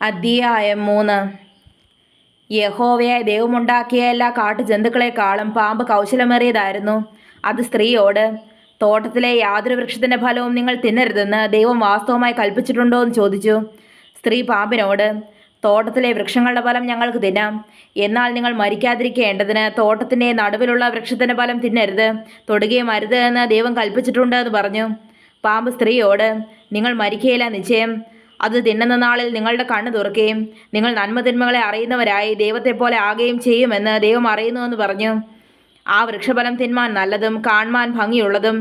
അധ്യായം 3. യഹോവയായ ദൈവമുണ്ടാക്കിയ എല്ലാ കാട്ടുജന്തുക്കളെക്കാളും പാമ്പ് കൗശലമേറിയതായിരുന്നു. അത് സ്ത്രീയോട്, തോട്ടത്തിലെ യാതൊരു വൃക്ഷത്തിൻ്റെ ഫലവും നിങ്ങൾ തിന്നരുതെന്ന് ദൈവം വാസ്തവമായി കൽപ്പിച്ചിട്ടുണ്ടോ എന്ന് ചോദിച്ചു. സ്ത്രീ പാമ്പിനോട്, തോട്ടത്തിലെ വൃക്ഷങ്ങളുടെ ഫലം ഞങ്ങൾക്ക് തിന്നാം, എന്നാൽ നിങ്ങൾ മരിക്കാതിരിക്കേണ്ടതിന് തോട്ടത്തിൻ്റെ നടുവിലുള്ള വൃക്ഷത്തിൻ്റെ ഫലം തിന്നരുത്, തൊടുകയും അരുത് എന്ന് ദൈവം കൽപ്പിച്ചിട്ടുണ്ട് എന്ന് പറഞ്ഞു. പാമ്പ് സ്ത്രീയോട്, നിങ്ങൾ മരിക്കുകയില്ല നിശ്ചയം. അത് തിന്നുന്ന നാളിൽ നിങ്ങളുടെ കണ്ണ് തുറക്കുകയും നിങ്ങൾ നന്മതിന്മകളെ അറിയുന്നവരായി ദൈവത്തെപ്പോലെ ആകുകയും ചെയ്യുമെന്ന് ദൈവം അറിയുന്നുവെന്ന് പറഞ്ഞു. ആ വൃക്ഷഫലം തിന്മാൻ നല്ലതും കാണുവാൻ ഭംഗിയുള്ളതും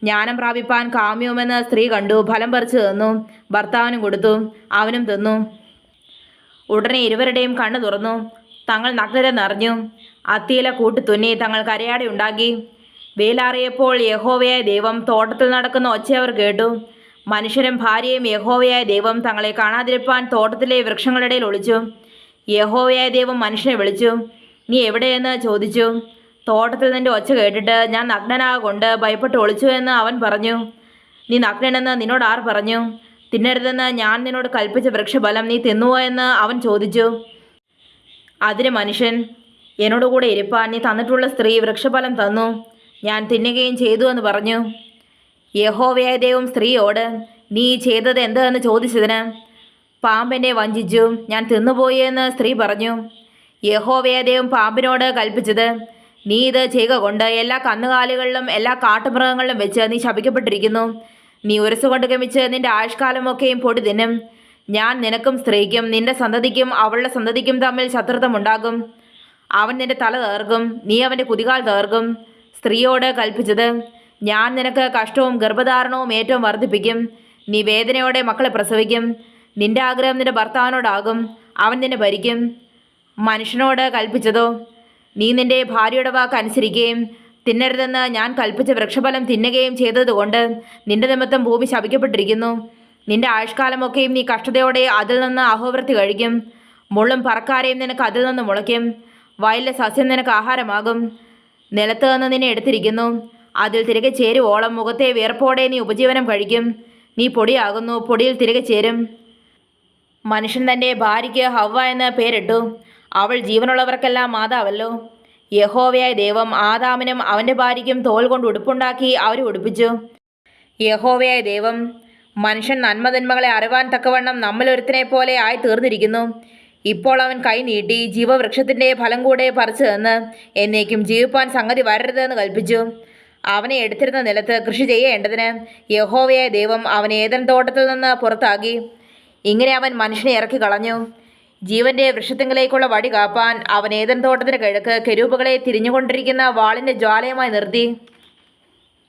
ജ്ഞാനം പ്രാപിപ്പാൻ കാമ്യവുമെന്ന് സ്ത്രീ കണ്ടു. ഫലം പറിച്ചു തന്നു, ഭർത്താവിനും കൊടുത്തു, അവനും തിന്നു. ഉടനെ ഇരുവരുടെയും കണ്ണ് തുറന്നു, തങ്ങൾ നഗ്നരെന്നറിഞ്ഞു. അത്തിയില കൂട്ടിത്തുന്നി തങ്ങൾ കരയാടി ഉണ്ടാക്കി. വെയിലാറിയപ്പോൾ യഹോവയായ ദൈവം തോട്ടത്തിൽ നടക്കുന്ന ഒച്ച അവർ കേട്ടു. മനുഷ്യരും ഭാര്യയും യഹോവയായ ദൈവം തങ്ങളെ കാണാതിരിപ്പാൻ തോട്ടത്തിലെ വൃക്ഷങ്ങളുടെ ഇടയിൽ ഒളിച്ചു. യഹോവയായ ദൈവം മനുഷ്യനെ വിളിച്ചു. നീ എവിടെയെന്ന് ചോദിച്ചു. തോട്ടത്തിൽ നിന്റെ ഒച്ച കേട്ടിട്ട് ഞാൻ നഗ്നനാകൊണ്ട് ഭയപ്പെട്ട് ഒളിച്ചു എന്ന് അവൻ പറഞ്ഞു. നീ നഗ്നനെന്ന് നിന്നോട് ആർ പറഞ്ഞു? തിന്നരുതെന്ന് ഞാൻ നിന്നോട് കൽപ്പിച്ച വൃക്ഷഫലം നീ തിന്നുവോ എന്ന് അവൻ ചോദിച്ചു. അതിന് മനുഷ്യൻ, എന്നോടുകൂടെ ഇരിപ്പാൻ നീ തന്നിട്ടുള്ള സ്ത്രീ വൃക്ഷഫലം തന്നു, ഞാൻ തിന്നുകയും ചെയ്തു എന്ന് പറഞ്ഞു. യഹോവയായ ദൈവം സ്ത്രീയോട്, നീ ചെയ്തത് എന്തെന്ന് ചോദിച്ചതിന്, പാമ്പിനെ വഞ്ചിച്ചു, ഞാൻ തിന്നുപോയി എന്ന് സ്ത്രീ പറഞ്ഞു. യഹോവയായ ദൈവം പാമ്പിനോട് കൽപ്പിച്ചത്, നീ ഇത് ചെയ്യുക കൊണ്ട് എല്ലാ കന്നുകാലികളിലും എല്ലാ കാട്ടുമൃഗങ്ങളിലും വെച്ച് നീ ശപിക്കപ്പെട്ടിരിക്കുന്നു. നീ ഉരസുകൊണ്ട് ഗമിച്ച് നിന്റെ ആയുഷ്കാലമൊക്കെയും പൊടി തിന്നും. ഞാൻ നിനക്കും സ്ത്രീക്കും നിന്റെ സന്തതിക്കും അവളുടെ സന്തതിക്കും തമ്മിൽ ശത്രുത്വമുണ്ടാകും. അവൻ നിന്റെ തല തകർക്കും, നീ അവൻ്റെ കുതികാൽ തകർക്കും. സ്ത്രീയോട് കൽപ്പിച്ചത്, ഞാൻ നിനക്ക് കഷ്ടവും ഗർഭധാരണവും ഏറ്റവും വർദ്ധിപ്പിക്കും. നീ വേദനയോടെ മക്കളെ പ്രസവിക്കും. നിന്റെ ആഗ്രഹം നിന്റെ ഭർത്താവിനോടാകും, അവൻ നിന്നെ ഭരിക്കും. മനുഷ്യനോട് കൽപ്പിച്ചതോ, നീ നിന്റെ ഭാര്യയുടെ വാക്ക് അനുസരിക്കുകയും തിന്നരുതെന്ന് ഞാൻ കൽപ്പിച്ച വൃക്ഷഫലം തിന്നുകയും ചെയ്തതുകൊണ്ട് നിന്റെ നിമിത്തം ഭൂമി ശപിക്കപ്പെട്ടിരിക്കുന്നു. നിന്റെ ആയുഷ്കാലമൊക്കെയും നീ കഷ്ടതയോടെ അതിൽ നിന്ന് അഹോവൃത്തി കഴിക്കും. മുള്ളും പറക്കാരെയും നിനക്ക് അതിൽ നിന്ന് മുളയ്ക്കും. വയലിലെ സസ്യം നിനക്ക് ആഹാരമാകും. നിലത്ത് നിന്ന് നിന്നെ എടുത്തിരിക്കുന്നു, അതിൽ തിരികെ ചേരുവോളം മുഖത്തെ വിയർപ്പോടെ നീ ഉപജീവനം കഴിക്കും. നീ പൊടിയാകുന്നു, പൊടിയിൽ തിരികെ ചേരും. മനുഷ്യൻ തൻ്റെ ഭാര്യയ്ക്ക് ഹവ്വ എന്ന് പേരിട്ടു. അവൾ ജീവനുള്ളവർക്കെല്ലാം മാതാവല്ലോ. യഹോവയായ ദൈവം ആദാമിനും അവൻ്റെ ഭാര്യയ്ക്കും തോൽ കൊണ്ട് ഉടുപ്പുണ്ടാക്കി അവരെ ഉടുപ്പിച്ചു. യഹോവയായ ദൈവം, മനുഷ്യൻ നന്മതിന്മകളെ അറിവാൻ തക്കവണ്ണം നമ്മളിലൊരുത്തനെ പോലെ ആയി തീർന്നിരിക്കുന്നു. ഇപ്പോൾ അവൻ കൈ നീട്ടി ജീവവൃക്ഷത്തിൻ്റെ ഫലം കൂടെ പറിച്ചു തന്ന് എന്നേക്കും ജീവിപ്പാൻ സംഗതി വരരുതെന്ന് കൽപ്പിച്ചു. അവനെ എടുത്തിരുന്ന നിലത്ത് കൃഷി ചെയ്യേണ്ടതിന് യഹോവയായ ദൈവം അവൻ ഏദൻ തോട്ടത്തിൽ നിന്ന് പുറത്താക്കി. ഇങ്ങനെ അവൻ മനുഷ്യനെ ഇറക്കി കളഞ്ഞു. ജീവന്റെ വൃക്ഷത്തിങ്കിലേക്കുള്ള വടി കാപ്പാൻ അവൻ ഏദൻ തോട്ടത്തിന് കിഴക്ക് കെരൂബുകളെ തിരിഞ്ഞുകൊണ്ടിരിക്കുന്ന വാളിൻ്റെ ജ്വാലയുമായി നിർത്തി.